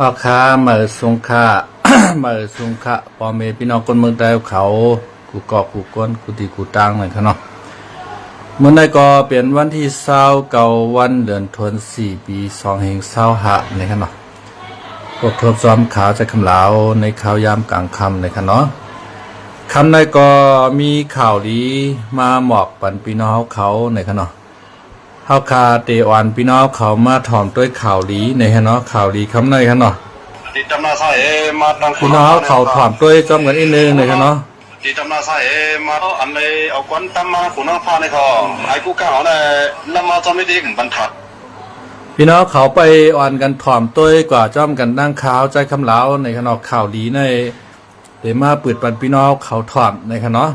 พ่อค้ามาสงค่า มาสงค่าพ่อแม่พี่น้องคนเมืองใต้เขากูกอกกูก้นกูตีกูตังหน่อยครับเนาะเมื่อใดก็เปลี่ยนวันที่29วันเดือนธันวาคมปี2525นี่ครับเนาะพวกทบซ้อมข่าวใจคำลาวในข่าวยามกลางค่ำนี่ครับเนาะคำใดก็มีข่าวดีมาหมอกปันพี่น้องเขาในครับเนาะเฮาคาเตอวันพี่น้องเขามาถ่อมด้วยข่าวดีในครับเนาะข่าวดีคำใดครับเนาะตีจำนาใส่มาตั้งพี่น้องเขาถ่อมด้วยจอมกันอีกนึงในครับเนาะตีจำนาใส่มาอันเลยเอาควันตั้มมาขุนน้ำฟ้าในคอไอ้กูก้าวเนี่ยนำมาจอมไม่ดีกับบรรทัดพี่น้องเขาไปอ่อนกันถ่อมตัวกว่าจ้อมกันนั่งขาวใจคำเล้าในขนมข่าวดีในเดี๋ยวมาเปิดปันพี่น้องเขาถ่อมในขนม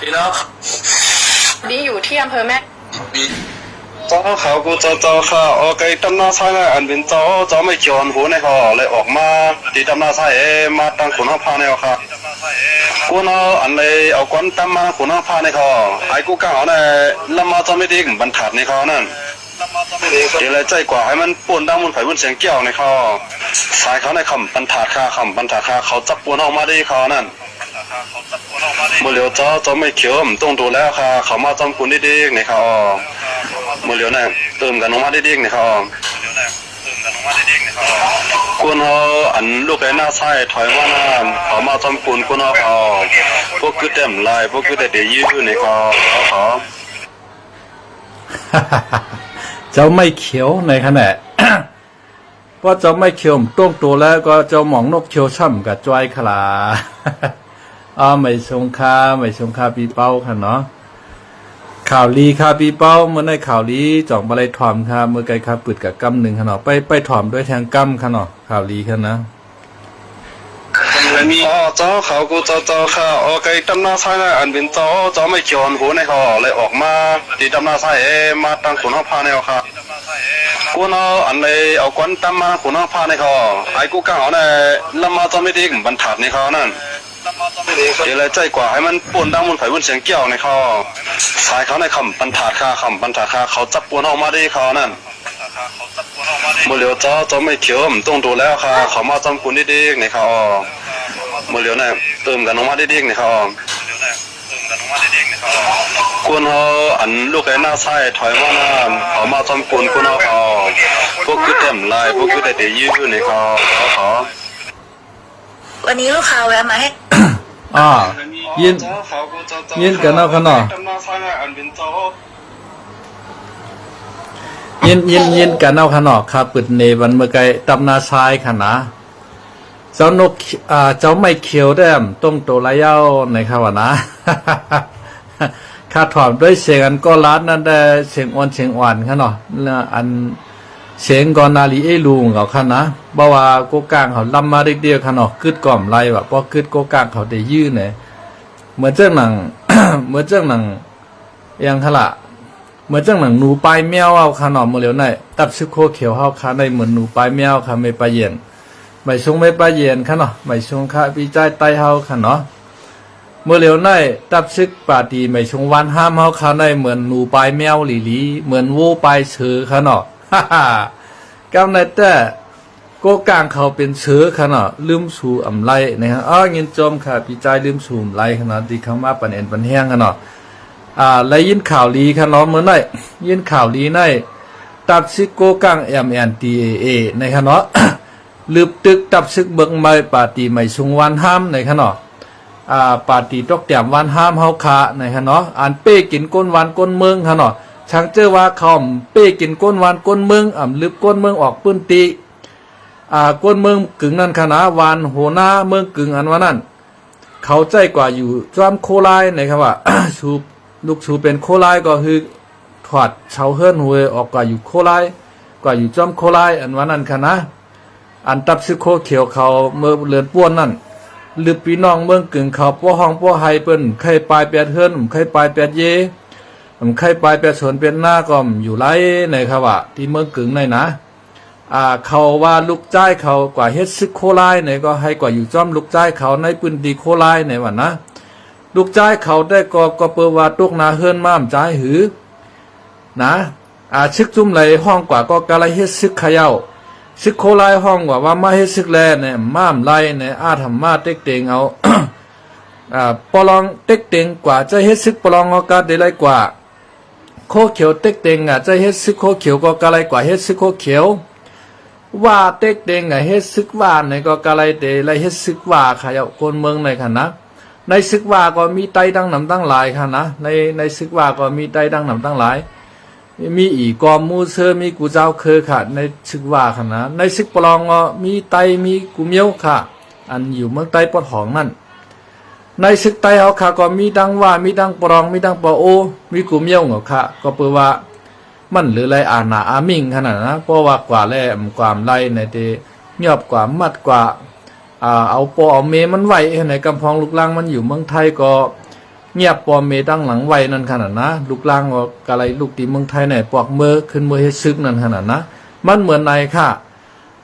พี่น้องดีอยู่ที่อำเภอแม่เจ้าเขากูเจ้าข้าโอเคจำนาใส่เนี่ยอันเป็นเจ้าไม่จอนหัวในคอเลยออกมาตีจำนาใส่มาตั้งขุนน้ำฟ้าในคอกูเนาะอันเลยเอาควันตั้มมาขุนน้ำฟ้าในคอไอ้กูก้าวเนี่ยนำมาจอมไม่ดีกับบรรทัดในคอนั่นเดี๋ยวเลยใจกว่าให้มันป่วนดังมันไผ่บนเสียงเกี่ยวในคอสายเขาในคำบรรทัดค่าคำบรรทัดค่าเขาจับป่วนออกมาได้คอนั่นเมื่อเหลียวเจ้าไม่เขียวมันต้องดูแล้วค่ะเขามาจำคุณได้ๆในคอเมื่อเหลียวเนี่ยเติมกันออกมาได้ๆในคอกวนเขาอันลูกไอ้หน้าไส้ถอยว่าน้ำเขามาจำคุณกวนเขาพวกคือเต็มลายพวกคือแต่เดี๋ยวยื้อในคอเขา เจ้าไม่เขียวในขณะ เพราะเจ้าไม่เขียวต้มตัวแล้วก็เจ้าหมองนกเขียวช่ำกับจ้อยขลา ไม่ชงคาปีเป้าค่ะเนาะข่าวลีคาปีเป้าเมื่อในข่าวลีจ่องบาลัยถ่อมค่ะเมื่อไกลคาปืดกับกำหนึ่งค่ะเนาะไปถ่อมด้วยแทงกำค่ะเนาะข่าวลีค่ะนะเจ้าเขากูเจ้าข้าโอเคจำนาใส่เนี่ยอันเป็นเจ้าไม่จอนหัวในคอเลยออกมาตีจำนาใส่มาตั้งขุนน้ำฟ้าในคอกูเนาะอันเลยเอาควันตั้มมาขุนน้ำฟ้าในคอไอ้กูก้าวเนี่ยนำมาจอมไม่ดีกับบรรทัดในคอนั่นเดี๋ยวเลยใจกว่าให้มันป่วนดังมันไผ่บนเสียงเกี่ยวในคอสายเขาในคำบรรทัดค่าคำบรรทัดค่าเขาจับป่วนออกมาได้คอนั่นเมื่อเหลียวเจ้าไม่เขียวมันต้องดูแล้วค่ะเขามาจำคุณได้ๆในคอเมื่อเหลียวเนี่ยเติมกันออกมาได้ๆในคอกวนเขาอันลูกไอ้หน้าไส้ถอยว่าน้ำเขามาจำคุณเขาพวกคือเต็มลายพวกคือแต่เดี๋ยวยื้อในคอเขาวันนี้ลูกค้าแวะมาให้ ยินกันเอาขนาดยินกันเอาขนาดครับปิดในวันเมื่อไกลตำนาชายขนาดเจ้านกเจ้าไม่เขียวแต้มต้องโตระยาวในข้าวนะ ข้าถอมด้วยเสียงอันก็รัดนั่นได้เสียงอ่อนค่ะเนาะอันเสียงก่อนนาลีลุงเขาค่ะนะบ่ว่าโกกลางเขาลำมาเดียวค่ะเนาะกึดก่อมไรแบบพอกึดโกกลางเขาได้ยื้อเนี่ยเหมือนเจ้าหนัง เหมือนเจ้าหนังยังขละเหมือนเจ้าหนังหนูปลายแมวเอาค่ะเนาะเมื่อเร็วในตับชิโคเขียวเฮาค่ะในเหมือนหนูปลายแมวค่ะไม่ปลายเย็นไม่ชงไม่ปลายเย็นค่ะเนาะไม่ชงค่ะพี่ใจไตเฮาค่ะเนาะเมื่อเร็วในตับซึกปาตีไม่ชงวันห้ามเฮาค่ะในเหมือนหนูปลายแมวหลีเหมือนวูปลายเสือค่ะเนาะฮ่าฮ่ากำในแต่โกกลางเขาเป็นเชื้อขนาดลืมสูอำไลนะครับเงินจมค่ะพี่ใจลืมสูอำไลขนาดที่เขามาปันเอ็นปันแห้งขนาดและยินข่าวลีขนาดเมื่อไหร่ยินข่าวลีในตัดซึกโกกลางMNTAA ในขนาด ลืบตึกตับซึกเบิงไม่ปาตีไม่ชงวันห้ามในขนาดปาตีตกแต้มวันห้ามเฮาขาในขนาดอันเป้กินก้นวันก้นเมืองขนาดช่างเจอว่าเขาเป้กินก้นวันก้นเมืองลึบก้นเมืองออกปื้นตีก้นเมืองกึ่งนั้นขนาดวานโหน้าเมืองกึ่งอันว่านั้นเขาใจกว่าอยู่จ้ามโคไลนะครับว่า ชูลูกชูเป็นโคไลก็คือถอดเฉาเฮิรนหวยออกกว่าอยู่โคไลกว่าอยู่จ้ามโคไลอันว่านั้นขนาดอันตับซึโคเขียวเขาเมื่อเลือนป้วนนั่นลืบพี่น้องเมืองกึ่งเขาป้อห้องป้อไฮเปิ้นไข่ปลายแปดเฮิรนไข่ปลายแปดเยผมใครไปแปดสวนเป็นหน้าก็อยู่ไรในครับว่าที่เมืองกึ่งในนะเขาว่าลูกจ้ายเขากว่าเฮ็ดซึกโคไลในก็ให้กว่าอยู่จ้อมลูกจ้ายเขาในปืนดีโคไลในวันนะลูกจ้ายเขาได้ก็เปิดว่าตุกนาเฮิรนม่ามจ้ายหือนะชึกจุ่มไหลห้องกว่าก็กะไรเฮ็ดซึกขย่า ซึกโคไลห้องว่ามาเฮ็ดซึกแลเนี่ยม้ามไลเนี่ยอาธรรมาเต็กเต็งเอา ปลองเต็กเต็งกว่าจะเฮ็ดซึกปลองก็ได้ไรกว่าโคเขียวเต็กเต็งจะเฮ็ดซึกโคเขียวก็กะไรกว่าเฮ็ดซึกโคเขียวว่าเต็กเต็งเฮ็ดซึกว่าเนี่ยก็กะไรเดไรเฮ็ดซึกว่าขายเอาคนเมืองในค่ะนะในซึกว่าก็มีไตดังนำตั้งหลายค่ะนะในซึกว่าก็มีไตดังนำตั้งหลายมีอีกอมมูเซอร์มีกูเจ้าเคอค่ะในซึกว่าค่ะนะในซึกปลองก็มีไตมีกูเมียวค่ะอันอยู่เมืองใต้ปอดหองนั่นในซึกไตเฮาค่ะก็มีดังว่ามีดังปรองมีดังปอโอมีกูเมียวเหรอค่ะก็เปว่ามันหรือไรอาณาอามิงขนาดนะเพราะว่ากว่าแลมความไรในเตเงียบกว่ามัดกว่าเอาปอเอาเมมันไหวในกำพองลูกลังมันอยู่เมืองไทยก็เงียบปอเมตั้งหลังไหวนั่นขนาดนะลูกลังก็กะไรลูกตีเมืองไทยเนี่ยปอกมือขึ้นมือเฮ็ดซึกนั่นขนาดนะมันเหมือนในค่ะ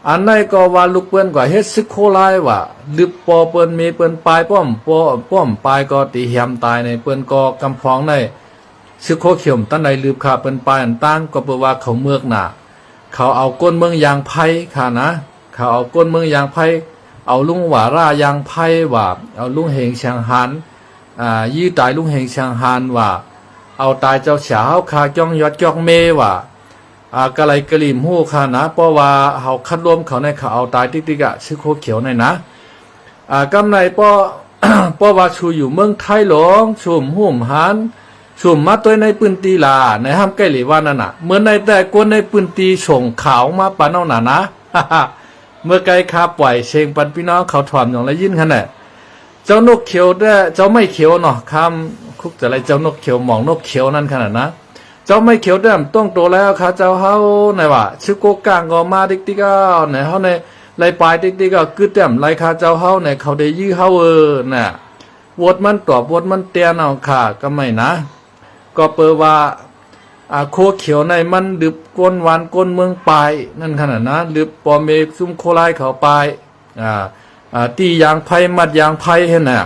อันไหนก็ว่าลูกเปิ้นกว่าเฮ็ดซึกโคไลว่าลึบปอเปิ้นเมเปิ้นปลายป้อมปลายก็ตีเหียมตายในเปิ้นก็กำพองในซึกโคเขียมตั้งในลืบค่ะเปิ้นปลายอันตั้งก็เปว่าเขาเมือกหนาเขาเอาก้นเมืองยางไผ่ค่ะนะเขาเอาก้นเมืองยางไผ่เอาลุงหว่าร่ายางไผ่ว่าเอาลุงเฮงเชียงฮันยี่ตายลุงเฮงเชียงฮันว่าเอาตายเจ้าเฉาคาจ้องยอดจ้องเมว่ากะไรกะลิมหู้ค่ะนะเพราะว่าเขาคัดรวมเขาในเขาเอาตายติ๊กๆชื่อโคเขียวในนะกำในเพราะว่าชูอยู่เมืองไทยหลวงชุมหุ่มหันชุมมาตัวในปืนตีลาในห้ามใกล้หรือว่านั่นน่ะเมื่อในแต่กวนในปืนตีส่งขาวมาปานเอาหนานะเมื่อไกลคาปล่อยเชงปันพี่น้องเขาถอมอย่างไรยินขนาดเจ้านกเขียวได้เจ้าไม่เขียวเนาะคำคุกจะไรเจ้านกเขียวหมองนกเขียวนั่นขนาดนะเจ้าไม่เขียวเดิมต้องโตแล้วค่ะเจ้าเฮาในว่าชื่อโกกางก็มาติ๊กๆก็ในเฮาในไล่ปลายติ๊กๆก็กึดเต็มไล่ค่ะเจ้าเฮาในเขาได้ยื้อเฮาน่ะวดมันตอบวดมันเตียนเอาค่ะก็ไม่นะก็เปว่าโคเขียวในมันดึบก้นหวานก้นเมืองปลายนั่นขนาดนะดึบปอเมฆซุ่มโคไลเขาปลายตียางไผ่มัดยางไผ่เห็นน่ะ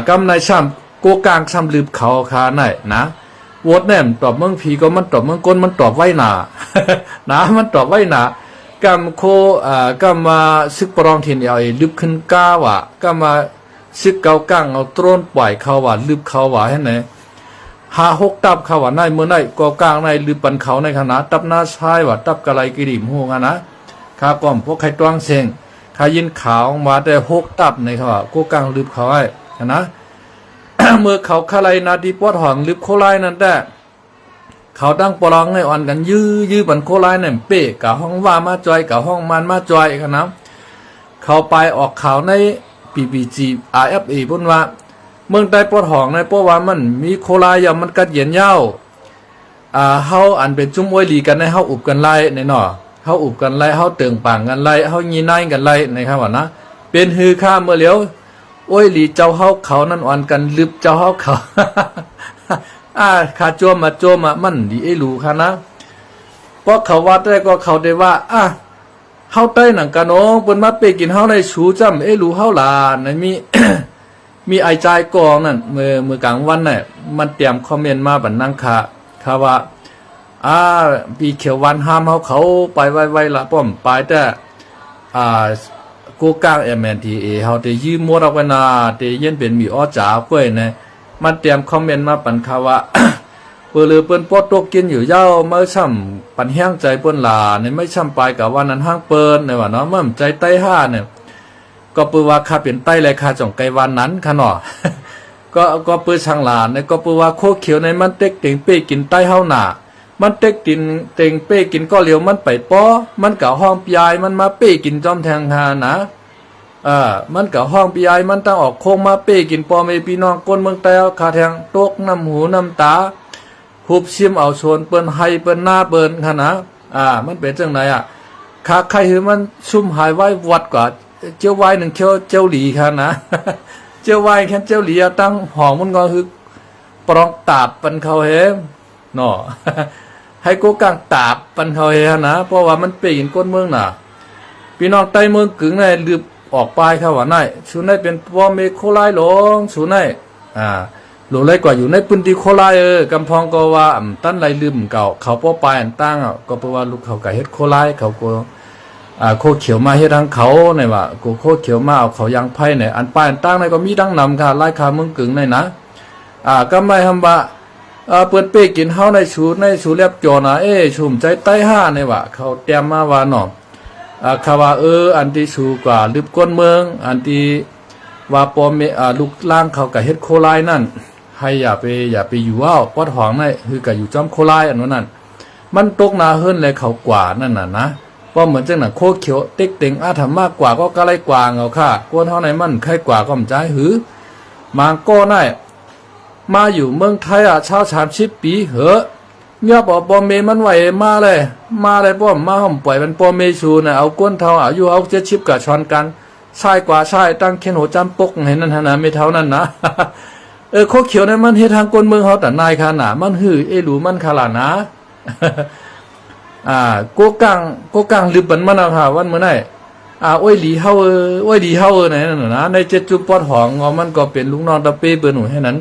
กำในซ้ำโกกางซ้ำลืบเขาค่ะไหนนะวดแนมตอบเมืองผีก็มันตอบเมืองก้นมันตอบไว้หนา นะมันตอบไว้หนากำโคกำมาซึกปรองถิ่นเอาลึบขึ้นก้าว่ะกำมาซึกเกาก้างเอาตรนปล่อยเขาว่าลึบเขาว่าให้ไหนหาหกตับเขาว่าในเมื่อไหนก็ก้างในลึบปันเขาในขณะตับหน้าชายว่าตับกะไรกิริมหูกันนะข้าป้อมพวกใครตวงเซงข้ายินขาวมาแต่หกตับในเขาว่าก็ก้างลึบเขาไว้นะ เมื่อเขาคาไลนาดีปอดหองลึบโคไลนั่นแต่เขาตั้งปลองในอ่อนกันยื้อบันโคไลเนี่ยเป๊ะกับห้องว่ามาจอยกับห้องมันมาจอยกันนะเขาไปออกข่าวใน PPG RFA พุ่นว่าเมืองใต้ปอดหองในเพราะว่ามันมีโคไลยามันกัดเย็นเย้าเฮาอันเป็นจุ่มอ้วยหลีกันในเฮาอุบกันไล่ในหน่อเฮาอุบกันไล่เฮาเติงป่างกันไล่เฮายีนายกันไล่ในครับว่านะเป็นฮือข้าเมื่อเลี้ยวโอ้ยหลีเจ้าเฮาเขานั่นอ่อนกันลึบเจ้าเฮาเขา ขาโจมมามันดีไอ้รู้ค่ะนะเพราะเขาว่าได้ก็เขาได้ว่าเฮาใต้หนังกะน้องเปิ้นมาเปกินเฮาในชูจำไอ้รู้เฮาหลานมี มีไอใจกองนั่นเมื่อกลางวันน่ะมันเตรียมคอมเมนต์มาบันนั่งค่ะว่าปีเขียววันห้ามเขาไปไว้ละป้อมไปแต่กูกลาง MNTA เฮาได้ยืมมดออกไปนาได้เย็นเป็นมีอ้อจ๋าก้วยนะมันเตรียมคอมเมนต์มาปันค่ะว่า เปิ้นเลยเปิ้นปอดตกกินอยู่ยาวมาช่ำปันแห้งใจเปิ้นหลาเนี่ยไม่ช่ำไปกับวันนั้นห้างเปิ้นในว่าเนาะมั่มใจใต้ห้าเนี่ยก็เปิ้นว่าค่าเป็นใต้เลยค่าจ่องไกวันนั้นค่ะเนาะ ก็เปิ้นช่างหลานเนี่ยก็เปิ้นว่าโคเขียวในมันเต็กเต็งเป้กินใต้เฮาหน้ามันเต็กตินเต็งเป้กินก็เหลียวมันไปป้อมันเก่าห้องปยายมันมาเป้กินจอมแทงหานะมันเก่าห้องปยายมันตั้งออกโคงมาเป้กินปอเมพี่น้องก้นเมืองแต่คาแทงตกน้ำหูน้ำตาหุบชิมเอาชนเปิ้นให้เปิ้นหน้าเปิ้นค่ะนะมันเป็นจังไหนขาใครคือมันซุ่มหายไว้วัดกว่าเจ้าไว้หนึ่งเจ้าหลีค่ะนะ เจ้าไว้แค่เจ้าหลีตั้งห้องมันก็คือปรองตาบปันเขาเฮเนาะ ให้กูกลางตาบปันเขาเฮนะเพราะว่ามันเปลี่ยนก้นเมืองน่ะพี่น้องใต้เมืองกึ่งในลืบออกไปค่ะว่าไหนชูในเป็นพ่อเมโคไลหลงชูในหลงไรกว่าอยู่ในพื้นที่โคไลกำพองก็ว่าตั้นไรลืมเก่าเขาป้อปลายอันตั้งก็เพราะว่าลูกเขาไก่เฮ็ดโคไลเขาก็ โคเขียวมาเฮ็ดทางเขาเนี่ยว่ากูโคเขียวมาเอาเขายางไผ่เนี่ยอันป้ายอันตั้งในก็มีดังนำค่ะไล่คาเมืองกึ่งในนะก็ไม่ทำว่าเปิดเป้กินเฮาในชูเรียบจอนะชุ่มใจใต้ห้าเนี่ยว่าเขาเตรียมมาว่าเนาะคาว่าอันที่ชูกว่าลึบก้นเมืองอันที่ว่าปอมลูกล่างเขากับเฮ็ดโคไลนั่นให้อย่าไปอยู่ว่าวปอดหองในคือกับอยู่จอมโคไลอันนั้นมันตกนาเฮิรนเลยเขากว่านั่นน่ะนะเพราะเหมือนจังน่ะโคเขียวเต็กเต็งอาถรรพ์มากกว่าก็กะไรกว่าเอาค่ะกวนเท่าไหนมันใครกว่าก็มใจหือมาก็ได้มาอยู่เมืองไทยชาว30 ปีเหอะเมียบอกปอเมมันไหวมาเลยป้อมมาห่มปล่อยมันปอเมชูน่ะเอาก้นเท่าอายุเอา70กับช้อนกันชายกว่าชายตั้งเข็นหัวจำปกเห็นนั่นนะไม่เท่านั้นนะ โคเขียวเนี่ยมันเฮ็ดทางก้นเมืองเขาแต่นายขนาดมันหือหรูมันขลาดนะ โกกังลืบบันมันค่ะวันเมื่อไหร่อ้อยหลีเฮาไหนนั่นนะใน7 จุดปอดหองมันก็เป็นลุงน้องตะเป้เปิ้นหนูให้นั้น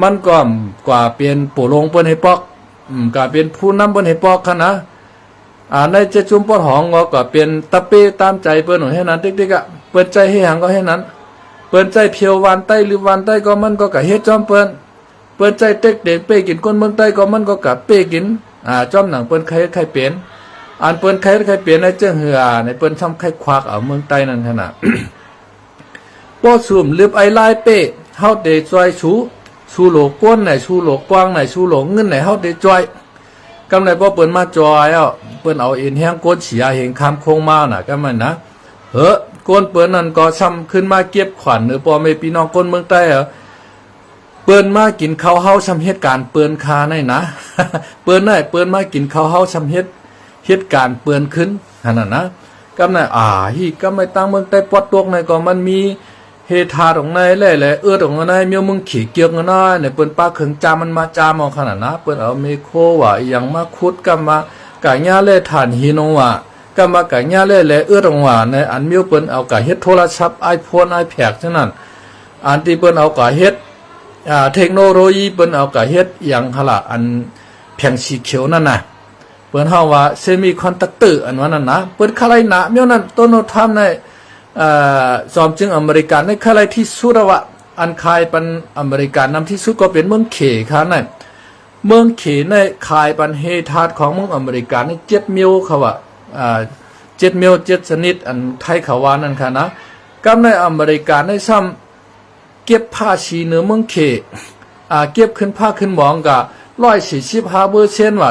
มันก็กว่าเป็นปู่ลงเปิ้นให้ปอกก็เป็นผู้นำเปิ้นให้ปอกค่ะนะใน7 จุดปอดหองก็เป็นตะเป้ตามใจเปิ้นหนูให้นั้นเด็กๆเปิ้นใจให้หังก็ให้นั้นเปิ้นใจเพียววันใต้หรือวันใต้ก็มันก็กะเฮ็ดจอมเปิ้นใจเต็กเด็กเป้กินคนเมืองใต้ก็มันก็กะเป้กินจอมหนังเปิ้นใครเปลี่ยนอันเปิ้นใครเปลี่ยนในเจ้าเหือในเปิ้นทำใครควักเอาเมืองใต้นั่นขนาด ป้อซุ่มลืบไอลายเป้เฮาเดจอยชูโหลก้นไหนชูโหลกว้างไหนชูโหลเงินไหนเฮาเดจอยกำไรป้อเปิ้นมาจอยเปิ้นเอาเอ็นแห้งก้นเสียเห็นคำโคงมาน่ะก็มันนะก้นเปิ้นนั่นก็ซ้ำขึ้นมาเก็บขวัญหรือป้อแม่พี่น้องก้นเมืองใต้เปิ้นมากินข้าวเฮาซ้ำเหตุการณ์เปิ้นคาในนะ เปิ้นมากินข้าวเฮาซ้ำเหตุการณ์เปิ้นขึ้นขนาดนะก็น่ะฮีก็ไม่ตั้งเมืองใต้ปอดตกในก็มันมีเฮทาตรงในแหละตรงในเมียวมึงขี่เกียกกันน้อยในเปิ้นป้าเขิงจามันมาจามเอาขนาดนะเปิ้นเอาเมโคว่าอย่างมาคุดกันมากะญาเล่ฐานฮีนงว่าก็มากะญาเล่ตรงว่าในอันเมียวเปิ้นเอากะเฮ็ดโทรศัพท์ iPhone iPad ฉะนั้นอันที่เปิ้นเอากะเฮ็ดเทคโนโลยีเปิ้นเอากะเฮ็ดอย่างหละอันแผงสีเขียวนั่นน่ะเปิ้นเฮาว่าเซมิคอนดักเตอร์อันว่านั่นนะเปิ้นคาไรนะเมียวนั้นต้นโนทำในจอมจึงอเมริกันในคาไรที่สุดว่าอันคายปันอเมริกันนำที่สุดก็เป็นเมืองเขค่ะนั่นเมืองเขในคายปันเฮทาดของเมืองอเมริกันใน7 มิลเขาว่า7 มิล7 ชนิดอันไทยเขาว่านั่นค่ะนะกำในอเมริกันในซ้ำเก็บภาษีเนื้อเมืองเขเก็บขึ้นภาคขึ้นหมองกะ145%ว่า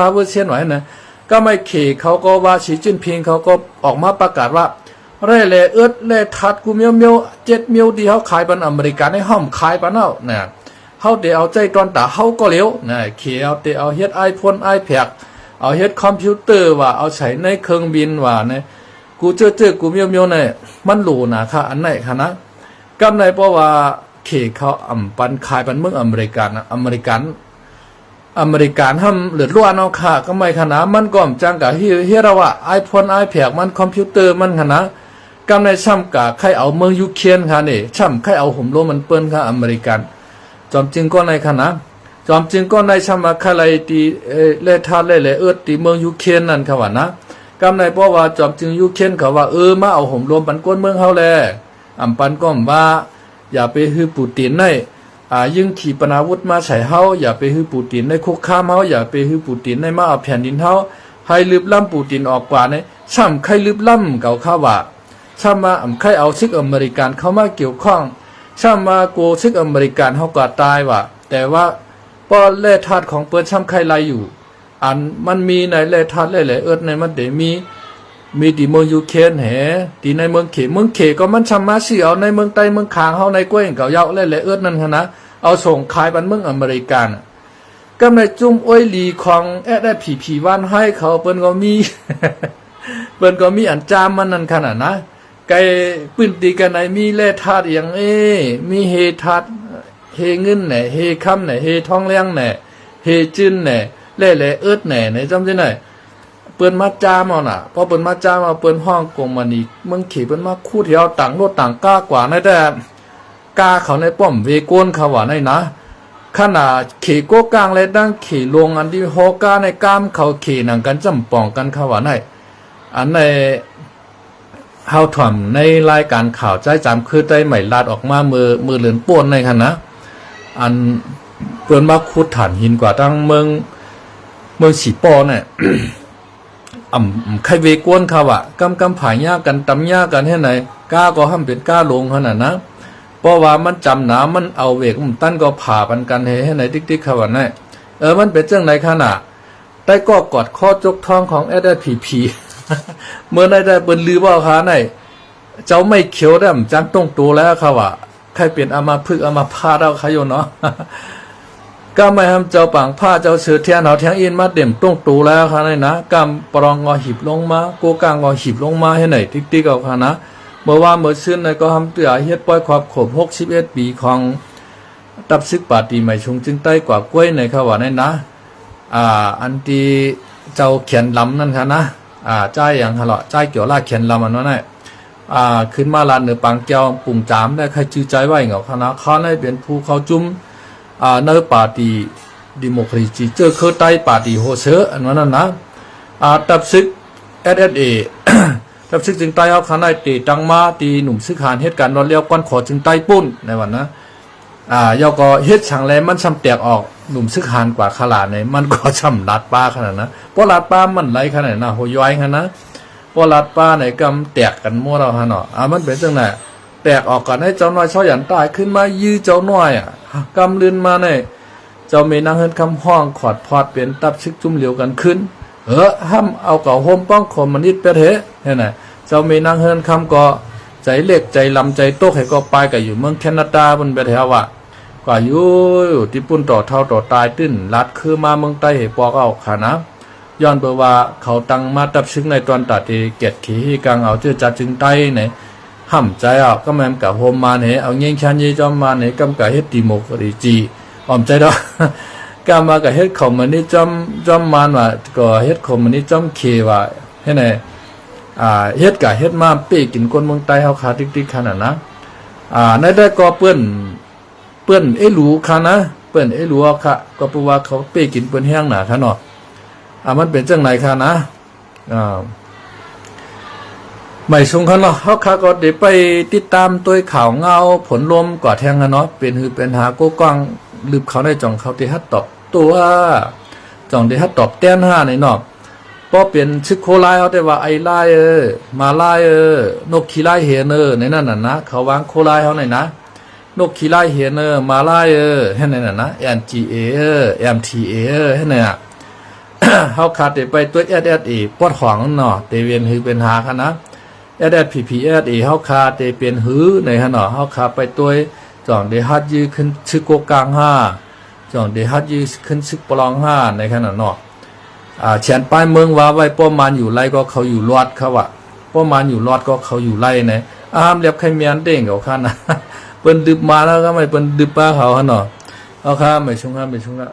245%ว่านะก็ไม่เขเขาก็ว่าสีจิ้นพิงเขาก็ออกมาประกาศว่าเร่เล่ทัดกูเมียว7 มิลที่เขาขายปันอเมริกันในห้อมขายปันเอาเนี่ยเขาเดี๋ยวเอาใจตอนตาเขาก็เลี้ยวเนี่ยเขเอาเฮ็ด iPhone iPad เอาเฮ็ดคอมพิวเตอร์ว่าเอาใช้ในเครื่องบินว่าเนี่ยกูเจอกูเมียวเนี่ยมันหลูนะค่ะอันไหนค่ะนะกำไรเพราะว่าเขเขาปันขายปันเมืองอเมริกันอเมริกันทำเหลือล้วนเอาค่ะก็ไม่ขนาดมันก็จังกะเฮียเราว่า iPhone iPad มันคอมพิวเตอร์มันขนาดกำไรซ้ำกะใครเอาเมืองยูเครนค่ะนี่ซ้ำใครเอาห่มโลมันเปิ้นค่ะอเมริกันจอมจริงก็ในขนาดจอมจริงก็ในซ้ำมาใครอะไรตีเล่ทาเล่ตีเมืองยูเครนนั่นค่ะว่านะกำไรเพราะว่าจอมจริงยูเครนเขาว่ามาเอาห่มรวมปันก้นเมืองเฮาแลปันก็ว่าอย่าไปฮือปูตินในยิ่งขีปนาวุธมาใส่เฮาอย่าไปฮือปูตินในคุกคามเฮาอย่าไปฮือปูตินในมาเอาแผ่นดินเฮาให้ลืบล้ำปูตินออกกว่าในซ้ำใครลืบล้ำเก่าข้าว่าซ้ำมาใครเอาซึกอเมริกันเข้ามาเกี่ยวข้องซ้ำมาโกซึกอเมริกันเฮาก็ตายว่าแต่ว่าป้อแร่ธาตุของเปิ้นซ้ำใครไล่อยู่อันมันมีในแร่ธาตุหลายๆในมันได้มีที่เมืองยูเครนแหที่ในเมืองเขก็มันชำมาสิเอาในเมืองใต้เมืองคางเฮาในกล้วยเก่าเยาะและนั่นค่ะนะเอาส่งขายบันเมืองอเมริกันก็ในจุ่มอ้อยหลีของได้ผีวันให้เขาเปิ้นก็มี เปิ้นก็มีอันจามมันนั่นขนาดนะไก่ปื้นตีกันไหนมีแร่ธาตุอย่างมีเฮธาตุเฮเงินแหน่เฮค่ำแหน่เฮทองแรงแหน่เฮจื้นแหน่แหน่แหน่ในจำได้ไหนเปิ้นมาจ้ามเอาน่ะพอเปิ้นมาจ้ามเอาเปิ้นห้องกงมันอีกเมืองเขเปิ้นมาคู่เที่ยวต่างโลดต่างก้ากว่าในแต่กาเขาในป้อมเวโกนเขาว่าในนะขนาดเขโกกลางและดังเขลงอันที่โฮกาในกามเขาเขนังกันจำปองกันเขาว่าใน อันในเฮาถ่อมในรายการข่าวใจจำคือได้ใหม่ลาดออกมามือเหลือนป่วนในคันนะอันเปิ้นมาขุดฐานหินกว่าตั้งเมืองสีปอเนี่ย ใครเวกวนเขาอะกำผายยากันตำยากันให้ไหนกล้าก็ห้ามเป็นกล้าลงขนาดนะเพราะว่ามันจำหนามันเอาเวกมันตั้นก็ผ่าปันกันให้ไหนติ๊กๆเขาว่าเนี่ยมันเป็นเจ้าไหนขนาดได้ก็กอดข้อจกท้องของSSPP เมื่อได้เปิ้นลือว่าขาไหนเจ้าไม่เขียวดำจังต้องตัวแล้วเขาว่าใครเปลี่ยนอามาพึกอามาพาดเอาเขาอยู่เนาะ ก็ไม่ทำเจ้าปังผ้าเจ้าเสือเทียนเอาเทียงอินมาเด่มต้องตูแล้วค่ะนี่นะกำปรองงอหิบลงมาโกกางงอหิบลงมาให้ไหนติ๊กๆเอาค่ะนะเมื่อว่าเมื่อชื่นในก็ทำเตือเฮ็ดปล่อยความขบ61 ปีของตับซึกปาตีใหม่ชุงจึงใต้กว่ากล้วยในเขาว่านี่นะอันที่เจ้าเขียนลำนั่นค่ะนะใจอย่างฮะเหรอใจเกี่ยวลากเขียนลำอันนั้นน่ะขึ้นมาลานเหนือปังเกียวปุ่มจามได้ใครจื้อใจไว้เหงาค่ะนะเขาได้เป็นผู้เขาจุ้มในปาร์ตี้ดิโมคราซีเจอคือใต้ปาร์ตี้โฮเซอร์อันนั้นนะตับซึก SSA ตับซึกจึงใต้เอาคณะตีตังมาตีหนุ่มซึกหานเหตุการณ์รอเลี้ยวก้อนขอจึงใต้ปุ้นในวันนะยอก็เฮ็ดช่างแลมันซ้ำแตกออกหนุ่มซึกหานกว่าขลาดในมันก็ช่ำลาดป้าขนาดนะเพราะลาดป้ามันไหลขนาดนะโหย้อยขนาดนะเพราะลาดป้าในกำแตกกันมั่วเราฮะเนาะมันเป็นจังไหนแตกออกกันให้เจ้าน้อยช่อหยันตายขึ้นมายื้อเจ้าน้อยกำลืนมาเนี่ยเจ้ามีนางเฮินคำห้องขอดพอดเป็นตับซึกจุ่มเหลียวกันขึ้นห้ามเอาเก่าโฮมป้องคมมันนิดไปเถอะเห็นไหมเจ้ามีนางเฮินคำก็ใจเล็กใจลำใจโต๊ะให้ก็ไปกับอยู่เมืองแคนาดาบนไปเถอะว่ากว่าอยู่ที่ปุ่นต่อเท่าต่อตายตื้นลัดคือมาเมืองใต้ให้ปอกเอาขานะย้อนเบอว่าเขาตั้งมาตับซึกในตอนตัดที่เกียรติขี้กังเอาเจอจัดจึงใต้ไหนห้ำใจก็แม่กับโฮมมาเนี่ยเอาเงี้ยชันยี่จอมมาเนี่ยกำกับเฮ็ดดิโมคราซีออมใจดอกกำมากับเฮ็ดคอมมันนี่จอมมันว่าก็เฮ็ดคอมมันนี่จอมเคว่าให้ไหนเฮ็ดกับเฮ็ดมาเป้กินคนเมืองใต้เฮาขาติ๊กๆขนาดนะในได้ก็เปิ้นหลูค่ะนะเปิ้นหลูค่ะก็เพราะว่าเขาเป้กินเปิ้นแห้งหนาค่ะเนาะมันเป็นจังไหนค่ะนะไม่ชงคันเนาะเฮาคาก็ได้ไปติดตามตัวข่าวเงาผลลมก่อแทงกันเนาะเป็นหือเป็นหาโกกองลืบเขาได้จ่องเขาที่ฮัดตอบตัวจ่องที่ฮัดตอบแต้น5ในเนาะบ่เป็นชึกโคลายเอาแต่ว่าไอลายมาลายนกขี้ลายเฮเนอในนั้นน่ะนะเขาวางโคลายเฮาในนะนกขี้ลายเฮเนอมาลายให้ในนั้นนะ NGA MTA ให้ในน่ะ เฮาขาดได้ไปตัว SSA ปอดของเนาะเตเวียนหือเป็นหาค่ะนะSSPPSA เฮาคาเตเป็นหือในฮะเนาะเฮาคาไปตัวจ่องได้ฮัดยื้อขึ้นชึกโกกลาง5จ่องได้ฮัดยื้อขึ้นชึกปลอง5ในขณะเนาะเขียนป้ายเมืองว่าไว้ป้อมมันอยู่ไร่ก็เขาอยู่รอดเขาว่าป้อมมันอยู่รอดก็เขาอยู่ไร่นะห้ามเรียบใครเมียนเด้งเขาคั่นนะเปิ้นดึบมาแล้วก็ไม่เปิ้นดึบป้าเขาฮะเนาะเอาค่ะไม่ชุงละ